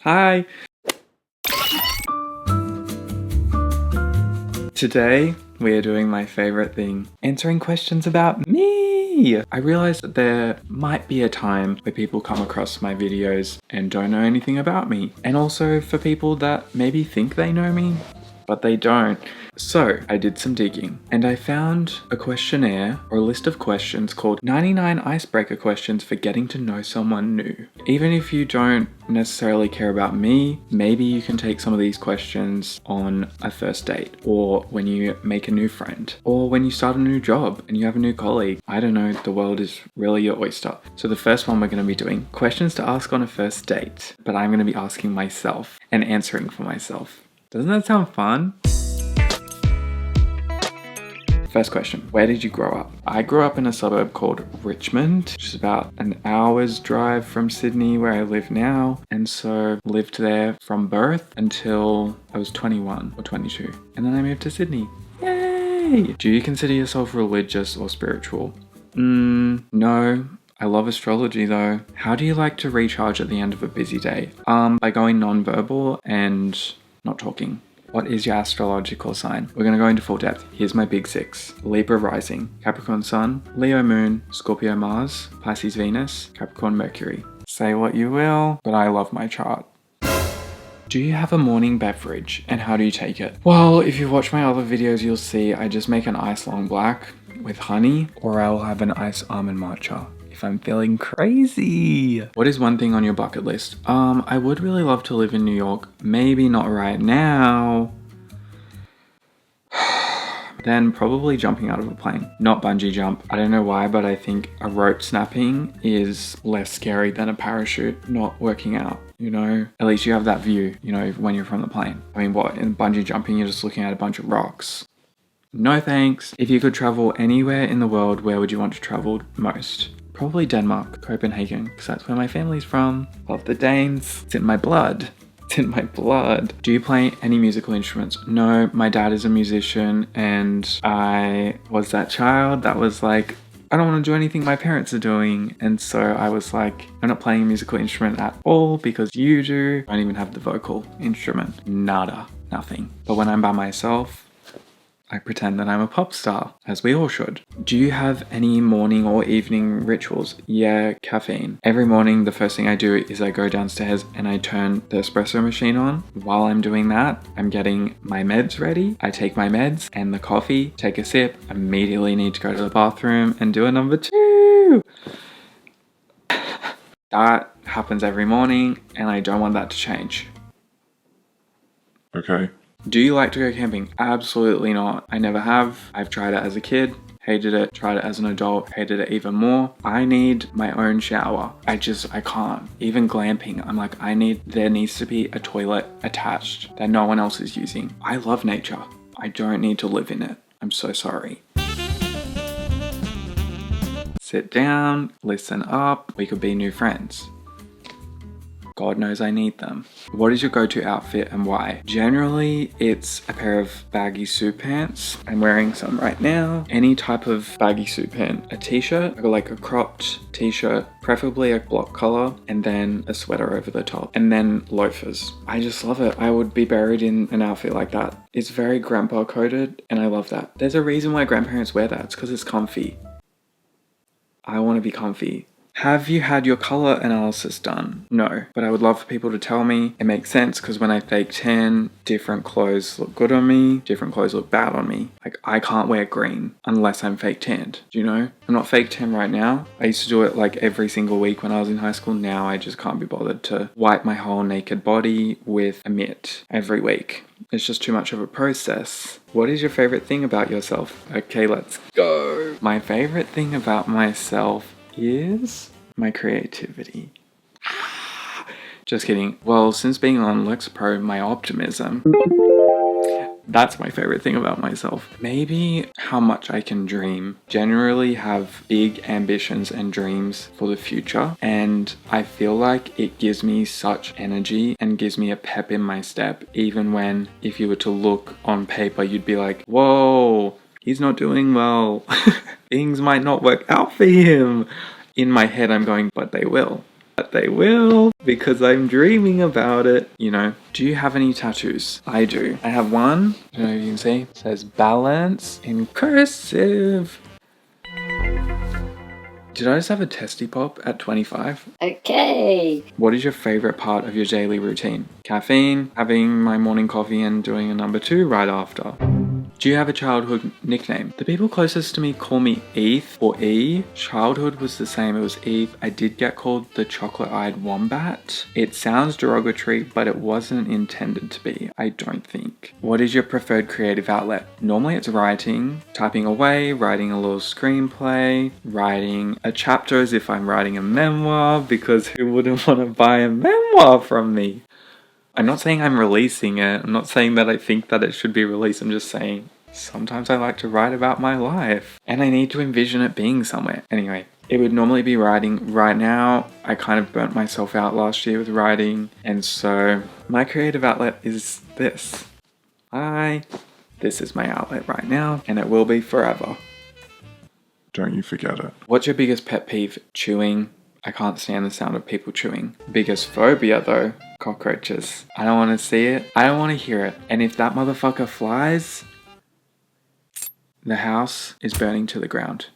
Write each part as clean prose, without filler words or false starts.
Hi! Today, we are doing my favorite thing, answering questions about me! I realized that there might be a time where people come across my videos and don't know anything about me. And also for people that maybe think they know me, but they don't. So I did some digging and I found a questionnaire or a list of questions called 99 icebreaker questions for getting to know someone new. Even if you don't necessarily care about me, maybe you can take some of these questions on a first date, or when you make a new friend, or when you start a new job and you have a new colleague. I don't know, the world is really your oyster. So the first one we're going to be doing, questions to ask on a first date, but I'm going to be asking myself and answering for myself. Doesn't that sound fun? First question, where did you grow up? I grew up in a suburb called Richmond, which is about an hour's drive from Sydney where I live now. And so lived there from birth until I was 21 or 22. And then I moved to Sydney. Yay! Do you consider yourself religious or spiritual? No. I love astrology though. How do you like to recharge at the end of a busy day? By going non-verbal and not talking. What is your astrological sign? We're going to go into full depth. Here's my big six. Libra rising, Capricorn sun, Leo moon, Scorpio Mars, Pisces Venus, Capricorn Mercury. Say what you will, but I love my chart. Do you have a morning beverage and how do you take it? Well, if you watch my other videos, you'll see I just make an ice long black with honey, or I will have an ice almond matcha if I'm feeling crazy. What is one thing on your bucket list? I would really love to live in New York. Maybe not right now. Then probably jumping out of a plane, not bungee jump. I don't know why, but I think a rope snapping is less scary than a parachute not working out. You know, at least you have that view, you know, when you're from the plane. I mean, what, in bungee jumping, you're just looking at a bunch of rocks. No thanks. If you could travel anywhere in the world, where would you want to travel most? Probably Denmark, Copenhagen, because that's where my family's from. Love the Danes. It's in my blood. It's in my blood. Do you play any musical instruments? No, my dad is a musician and I was that child that was like, I don't want to do anything my parents are doing. And so I was like, I'm not playing a musical instrument at all because you do. I don't even have the vocal instrument. Nada. Nothing. But when I'm by myself, I pretend that I'm a pop star, as we all should. Do you have any morning or evening rituals? Yeah, caffeine. Every morning, the first thing I do is I go downstairs and I turn the espresso machine on. While I'm doing that, I'm getting my meds ready. I take my meds and the coffee, take a sip, immediately need to go to the bathroom and do a number 2. That happens every morning and I don't want that to change. Okay. Do you like to go camping? Absolutely not. I never have. I've tried it as a kid, hated it. Tried it as an adult, hated it even more. I need my own shower. I can't. Even glamping, I'm like, there needs to be a toilet attached that no one else is using. I love nature. I don't need to live in it. I'm so sorry. Sit down, listen up. We could be new friends. God knows I need them. What is your go-to outfit and why? Generally, it's a pair of baggy suit pants. I'm wearing some right now. Any type of baggy suit pant. A t-shirt, like a cropped t-shirt, preferably a block color, and then a sweater over the top. And then loafers. I just love it. I would be buried in an outfit like that. It's very grandpa coded, and I love that. There's a reason why grandparents wear that. It's because it's comfy. I want to be comfy. Have you had your color analysis done? No, but I would love for people to tell me. It makes sense because when I fake tan, different clothes look good on me, different clothes look bad on me. Like I can't wear green unless I'm fake tanned, do you know? I'm not fake tan right now. I used to do it like every single week when I was in high school. Now I just can't be bothered to wipe my whole naked body with a mitt every week. It's just too much of a process. What is your favorite thing about yourself? Okay, let's go. My favorite thing about myself is my creativity. Just kidding. Well, since being on Lexapro, my optimism. That's my favorite thing about myself. Maybe how much I can dream. Generally have big ambitions and dreams for the future. And I feel like it gives me such energy and gives me a pep in my step. Even when, if you were to look on paper, you'd be like, whoa, he's not doing well. Things might not work out for him. In my head, I'm going, but they will. But they will, because I'm dreaming about it. You know, do you have any tattoos? I do. I have one, I don't know if you can see, it says balance in cursive. Did I just have a testy pop at 25? Okay. What is your favorite part of your daily routine? Caffeine, having my morning coffee and doing a number 2 right after. Do you have a childhood nickname? The people closest to me call me Eve or E. Childhood was the same, it was Eve. I did get called the chocolate-eyed wombat. It sounds derogatory, but it wasn't intended to be, I don't think. What is your preferred creative outlet? Normally it's writing, typing away, writing a little screenplay, writing a chapter as if I'm writing a memoir, because who wouldn't want to buy a memoir from me? I'm not saying I'm releasing it. I'm not saying that I think that it should be released. I'm just saying sometimes I like to write about my life and I need to envision it being somewhere. Anyway, it would normally be writing. Right now, I kind of burnt myself out last year with writing. And so my creative outlet is this. This is my outlet right now and it will be forever. Don't you forget it. What's your biggest pet peeve? Chewing. I can't stand the sound of people chewing. Biggest phobia though, cockroaches. I don't want to see it. I don't want to hear it. And if that motherfucker flies, the house is burning to the ground.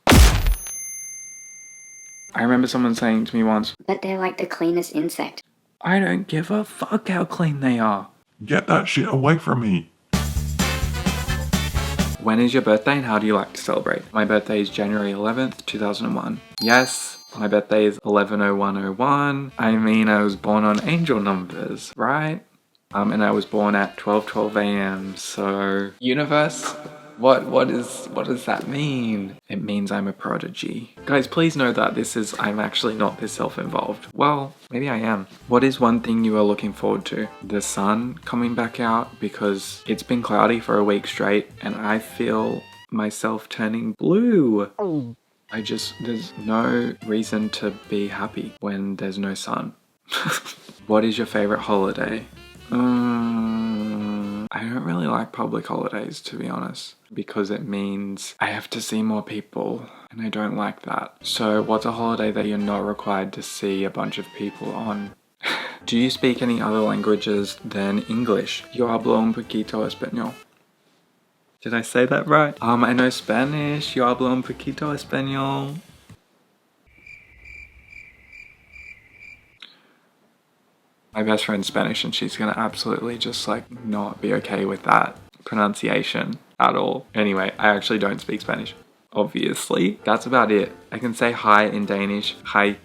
I remember someone saying to me once, But they're like the cleanest insect. I don't give a fuck how clean they are. Get that shit away from me. When is your birthday and how do you like to celebrate? My birthday is January 11th, 2001. Yes, my birthday is 11/01/01. I mean, I was born on angel numbers, right? And I was born at 12:12 a.m. So, universe, what does that mean? It means I'm a prodigy. Guys, please know that I'm actually not this self-involved. Well, maybe I am. What is one thing you are looking forward to? The sun coming back out, because it's been cloudy for a week straight and I feel myself turning blue. There's no reason to be happy when there's no sun. What is your favorite holiday? I don't really like public holidays, to be honest, because it means I have to see more people and I don't like that. So what's a holiday that you're not required to see a bunch of people on? Do you speak any other languages than English? Yo hablo un poquito español. Did I say that right? I know Spanish. Yo hablo un poquito español. My best friend's Spanish and she's gonna absolutely just like not be okay with that pronunciation at all. Anyway, I actually don't speak Spanish. Obviously. That's about it. I can say hi in Danish. Hi.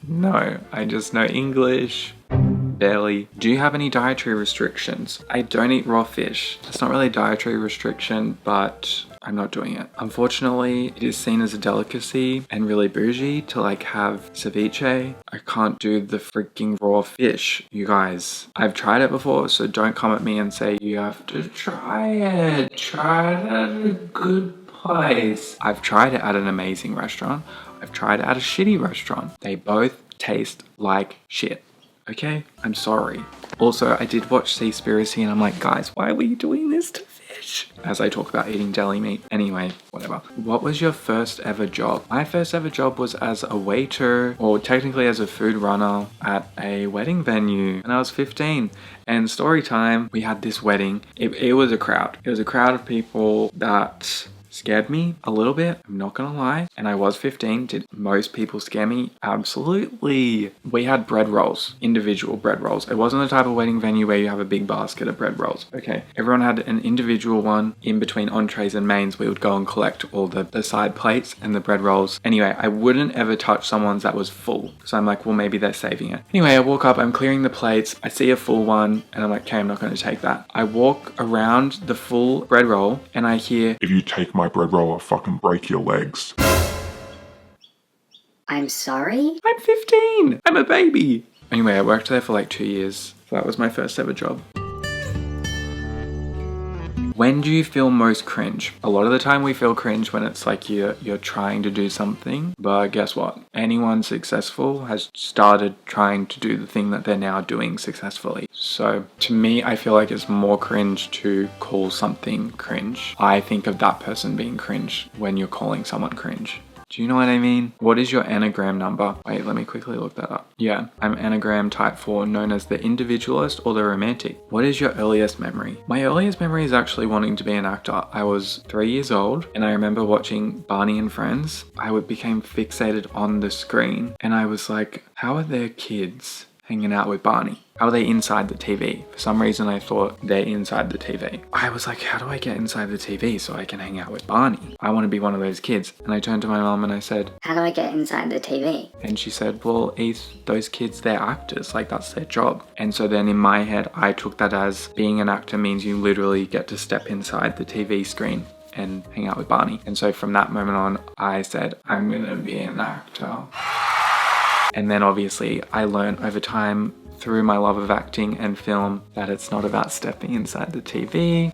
No, I just know English. Barely. Do you have any dietary restrictions? I don't eat raw fish. It's not really a dietary restriction, but I'm not doing it. Unfortunately, it is seen as a delicacy and really bougie to like have ceviche. I can't do the freaking raw fish, you guys. I've tried it before, so don't come at me and say you have to try it. Try it at a good place. I've tried it at an amazing restaurant. I've tried it at a shitty restaurant. They both taste like shit. Okay, I'm sorry. Also, I did watch Seaspiracy and I'm like, guys, why were you doing this to fish? As I talk about eating deli meat. Anyway, whatever. What was your first ever job? My first ever job was as a waiter, or technically as a food runner at a wedding venue. And I was 15. And story time, we had this wedding. It was a crowd. It was a crowd of people that scared me a little bit, I'm not gonna lie. And I was 15. Did most people scare me? Absolutely. We had bread rolls, individual bread rolls. It wasn't the type of wedding venue where you have a big basket of bread rolls. Okay, everyone had an individual one. In between entrees and mains, we would go and collect all the side plates and the bread rolls. Anyway, I wouldn't ever touch someone's that was full. So I'm like, well, maybe they're saving it. Anyway, I walk up, I'm clearing the plates. I see a full one and I'm like, okay, I'm not gonna take that. I walk around the full bread roll and I hear, If you take my bread roll, I'll fucking break your legs. I'm sorry? I'm 15. I'm a baby. Anyway, I worked there for like 2 years. So that was my first ever job. When do you feel most cringe? A lot of the time we feel cringe when it's like you're trying to do something, but guess what? Anyone successful has started trying to do the thing that they're now doing successfully. So to me, I feel like it's more cringe to call something cringe. I think of that person being cringe when you're calling someone cringe. Do you know what I mean? What is your Enneagram number? Wait, let me quickly look that up. Yeah, I'm Enneagram type 4, known as the individualist or the romantic. What is your earliest memory? My earliest memory is actually wanting to be an actor. I was 3 years old and I remember watching Barney and Friends. I became fixated on the screen and I was like, how are their kids hanging out with Barney? How are they inside the TV? For some reason I thought they're inside the TV. I was like, how do I get inside the TV so I can hang out with Barney? I want to be one of those kids. And I turned to my mom and I said, how do I get inside the TV? And she said, well, those kids, they're actors, like that's their job. And so then in my head, I took that as being an actor means you literally get to step inside the TV screen and hang out with Barney. And so from that moment on, I said, I'm gonna be an actor. And then obviously I learned over time through my love of acting and film that it's not about stepping inside the TV.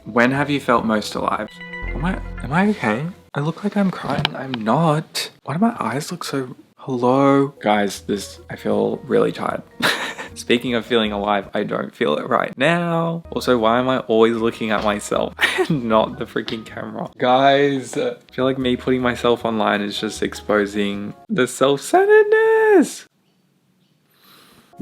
When have you felt most alive? Am I okay? I look like I'm crying. I'm not. Why do my eyes look so... Hello? Guys, I feel really tired. Speaking of feeling alive, I don't feel it right now. Also, why am I always looking at myself and not the freaking camera? Guys, I feel like me putting myself online is just exposing the self-centeredness.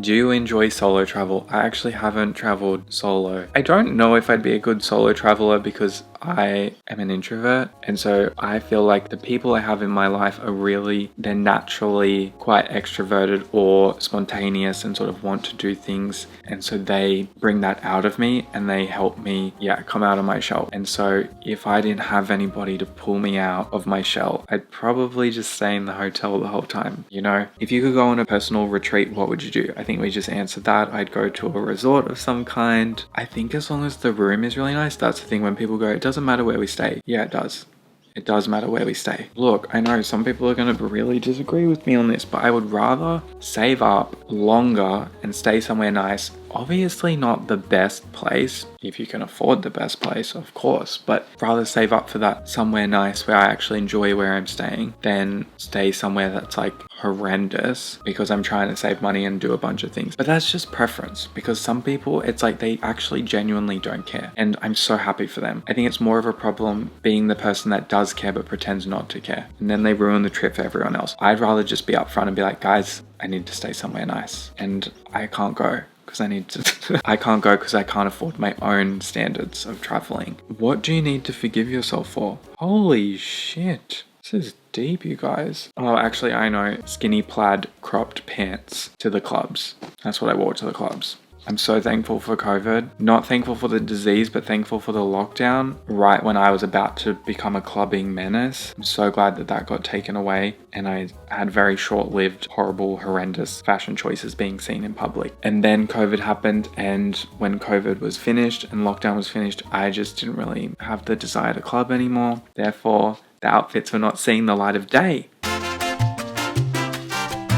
Do you enjoy solo travel? I actually haven't traveled solo. I don't know if I'd be a good solo traveler because I am an introvert, and so I feel like the people I have in my life they're naturally quite extroverted or spontaneous and sort of want to do things, and so they bring that out of me and they help me come out of my shell. And so if I didn't have anybody to pull me out of my shell, I'd probably just stay in the hotel the whole time. You know, if you could go on a personal retreat, what would you do? I think we just answered that. I'd go to a resort of some kind. I think as long as the room is really nice. That's the thing when people go, it doesn't matter where we stay. Yeah, it does. It does matter where we stay. Look, I know some people are going to really disagree with me on this, but I would rather save up longer and stay somewhere nice. Obviously not the best place, if you can afford the best place, of course, but rather save up for that somewhere nice where I actually enjoy where I'm staying than stay somewhere that's like horrendous because I'm trying to save money and do a bunch of things. But that's just preference, because some people, it's like they actually genuinely don't care, and I'm so happy for them. I think it's more of a problem being the person that does care but pretends not to care, and then they ruin the trip for everyone else. I'd rather just be upfront and be like, guys, I need to stay somewhere nice and I can't go because I can't go because I can't afford my own standards of traveling. What do you need to forgive yourself for? Holy shit. This is deep, you guys. Oh, actually, I know. Skinny plaid cropped pants to the clubs. That's what I wore to the clubs. I'm so thankful for COVID. Not thankful for the disease, but thankful for the lockdown right when I was about to become a clubbing menace. I'm so glad that got taken away and I had very short-lived, horrible, horrendous fashion choices being seen in public. And then COVID happened, and when COVID was finished and lockdown was finished, I just didn't really have the desire to club anymore. Therefore, the outfits were not seeing the light of day.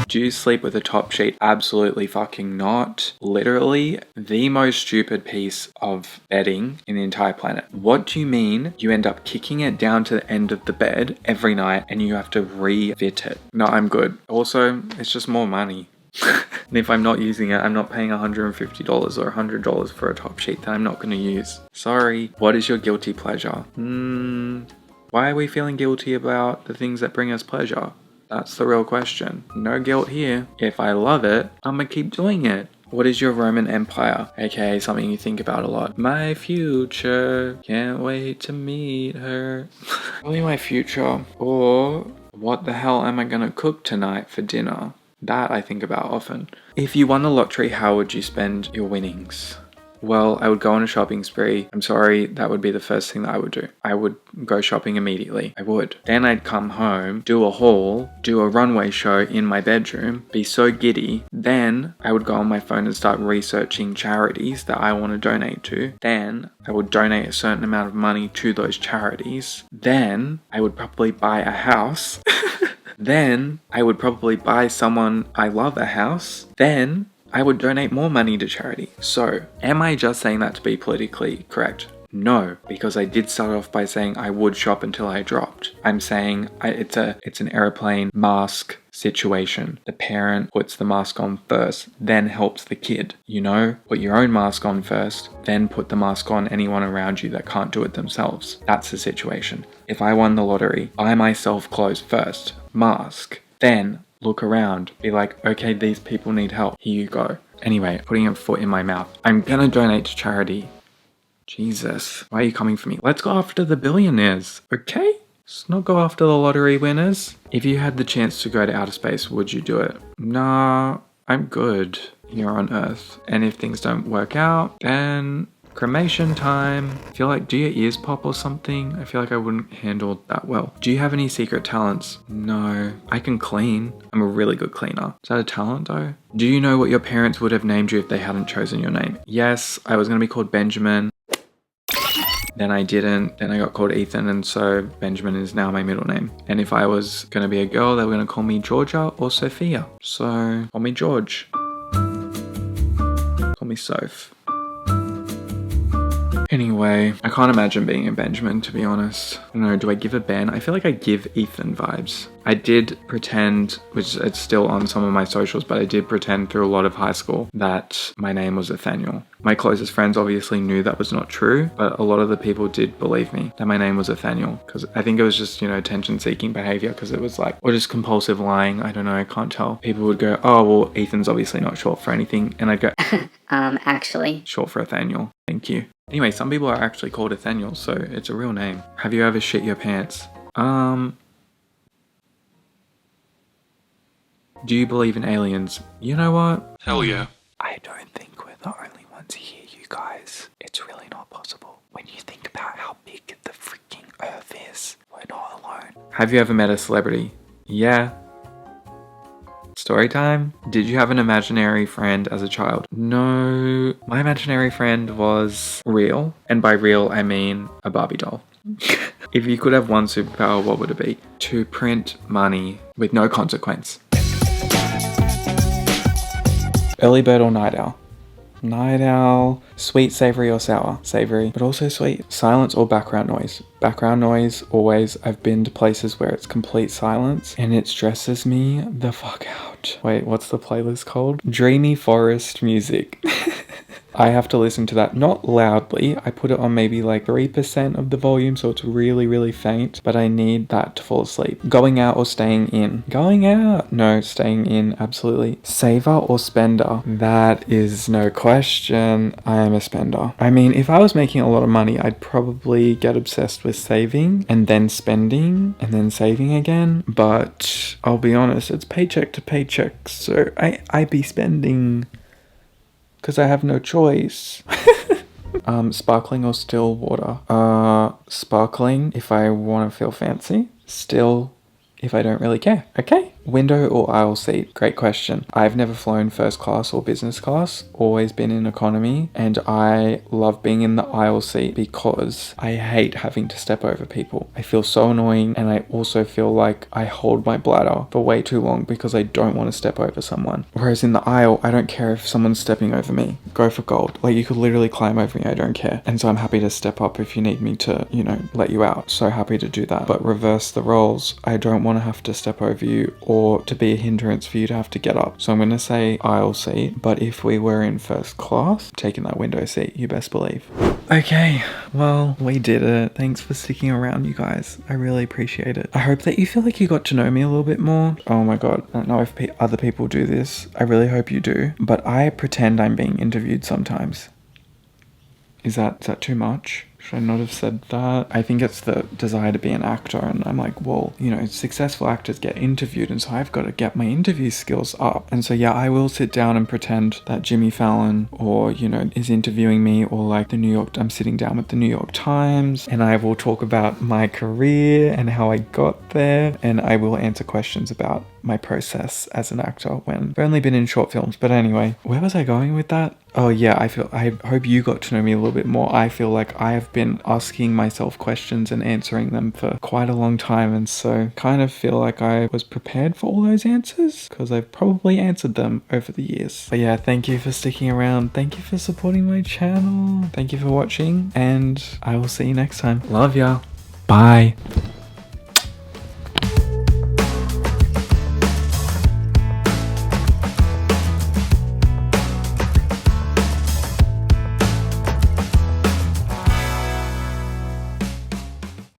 Do you sleep with a top sheet? Absolutely fucking not. Literally the most stupid piece of bedding in the entire planet. What do you mean you end up kicking it down to the end of the bed every night and you have to refit it? No, I'm good. Also, it's just more money. And if I'm not using it, I'm not paying $150 or $100 for a top sheet that I'm not going to use. Sorry. What is your guilty pleasure? Why are we feeling guilty about the things that bring us pleasure? That's the real question. No guilt here. If I love it, I'm gonna keep doing it. What is your Roman Empire? AKA something you think about a lot. My future. Can't wait to meet her. Probably my future. Or what the hell am I gonna cook tonight for dinner? That I think about often. If you won the lottery, how would you spend your winnings? Well, I would go on a shopping spree. I'm sorry, that would be the first thing that I would do. I would go shopping immediately. I would. Then I'd come home, do a haul, do a runway show in my bedroom, be so giddy. Then I would go on my phone and start researching charities that I want to donate to. Then I would donate a certain amount of money to those charities. Then I would probably buy a house. Then I would probably buy someone I love a house. Then I would donate more money to charity. So, am I just saying that to be politically correct? No, because I did start off by saying I would shop until I dropped. I'm saying it's an airplane mask situation. The parent puts the mask on first, then helps the kid. You know, put your own mask on first, then put the mask on anyone around you that can't do it themselves. That's the situation. If I won the lottery, I myself close first, mask, then look around, be like, okay, these people need help. Here you go. Anyway, putting a foot in my mouth. I'm gonna donate to charity. Jesus, why are you coming for me? Let's go after the billionaires, okay? Let's not go after the lottery winners. If you had the chance to go to outer space, would you do it? Nah, I'm good here on Earth. And if things don't work out, then cremation time. I feel like, do your ears pop or something? I feel like I wouldn't handle that well. Do you have any secret talents? No, I can clean. I'm a really good cleaner. Is that a talent though? Do you know what your parents would have named you if they hadn't chosen your name? Yes, I was gonna be called Benjamin. Then I didn't. Then I got called Ethan, and so Benjamin is now my middle name. And if I was gonna be a girl, they were gonna call me Georgia or Sophia. So call me George. Call me Soph. Anyway, I can't imagine being a Benjamin, to be honest. I don't know, do I give a Ben? I feel like I give Ethan vibes. I did pretend, which it's still on some of my socials, but I did pretend through a lot of high school that my name was Nathaniel. My closest friends obviously knew that was not true, but a lot of the people did believe me that my name was Nathaniel, because I think it was just, you know, attention-seeking behavior, because it was like, or just compulsive lying. I don't know, I can't tell. People would go, oh, well, Ethan's obviously not short for anything. And I'd go, actually. Short for Nathaniel. Thank you. Anyway, some people are actually called Nathaniel, so it's a real name. Have you ever shit your pants? Do you believe in aliens? You know what? Hell yeah. I don't think we're the only ones here, you guys. It's really not possible. When you think about how big the freaking Earth is, we're not alone. Have you ever met a celebrity? Yeah. Story time? Did you have an imaginary friend as a child? No. My imaginary friend was real. And by real, I mean a Barbie doll. If you could have one superpower, what would it be? To print money with no consequence. Early bird or night owl? Night owl. Sweet, savory or sour? Savory, but also sweet. Silence or background noise? Background noise, always. I've been to places where it's complete silence and it stresses me the fuck out. Wait, what's the playlist called? Dreamy forest music. I have to listen to that, not loudly. I put it on maybe like 3% of the volume, so it's really, really faint, but I need that to fall asleep. Going out or staying in? Going out. No, staying in, absolutely. Saver or spender? That is no question. I am a spender. I mean, if I was making a lot of money, I'd probably get obsessed with saving and then spending and then saving again. But I'll be honest, it's paycheck to paycheck, so I be spending. Because I have no choice. Sparkling or still water? Sparkling if I want to feel fancy. Still if I don't really care. Okay. Window or aisle seat? Great question. I've never flown first class or business class, always been in economy, and I love being in the aisle seat because I hate having to step over people. I feel so annoying, and I also feel like I hold my bladder for way too long because I don't want to step over someone. Whereas in the aisle, I don't care if someone's stepping over me. Go for gold. Like, you could literally climb over me, I don't care. And so I'm happy to step up if you need me to, you know, let you out. So happy to do that. But reverse the roles. I don't want to have to step over you or to be a hindrance for you to have to get up. So I'm going to say aisle seat, but if we were in first class, taking that window seat, you best believe. Okay, well, we did it. Thanks for sticking around, you guys. I really appreciate it. I hope that you feel like you got to know me a little bit more. Oh my god, I don't know if other people do this. I really hope you do. But I pretend I'm being interviewed sometimes. Is that too much? Should I not have said that? I think it's the desire to be an actor, and I'm like, well, you know, successful actors get interviewed, and so I've got to get my interview skills up. And so yeah, I will sit down and pretend that Jimmy Fallon or, you know, is interviewing me, or like I'm sitting down with the New York Times, and I will talk about my career and how I got there, and I will answer questions about my process as an actor when I've only been in short films. But anyway, where was I going with that? Oh yeah, I hope you got to know me a little bit more. I feel like I have been asking myself questions and answering them for quite a long time, and so kind of feel like I was prepared for all those answers because I've probably answered them over the years. But yeah, thank you for sticking around. Thank you for supporting my channel. Thank you for watching, and I will see you next time. Love ya. Bye.